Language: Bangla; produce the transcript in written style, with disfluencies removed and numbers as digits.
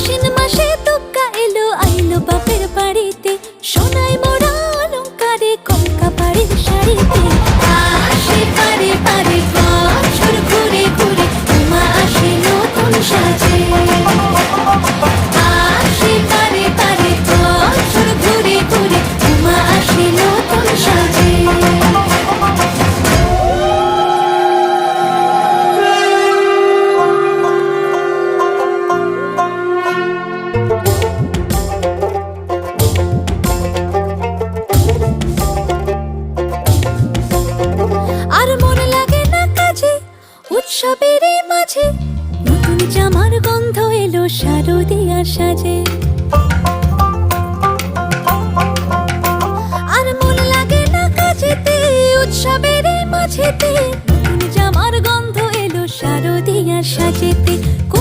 আশ্বিন মাসে দুগ্গা এলো আইলো বাপের বাড়িতে, সোনায় মোড়া অলংকারে কলকা বাড়ির শাড়িতে। আসে পারে পারে বছর ঘুরে ঘুরে, উমা আসে নতুন সাজে। আসে পারে পারে বছর ঘুরে ঘুরে, উমা আসে নতুন সাজে। আর মন লাগে না কাজে উৎসবের মাঝে, নতুন জামার গন্ধ এলো শারদিয়ার সাজে। আর মন লাগে না কাজেতে উৎসবের মাঝেতে,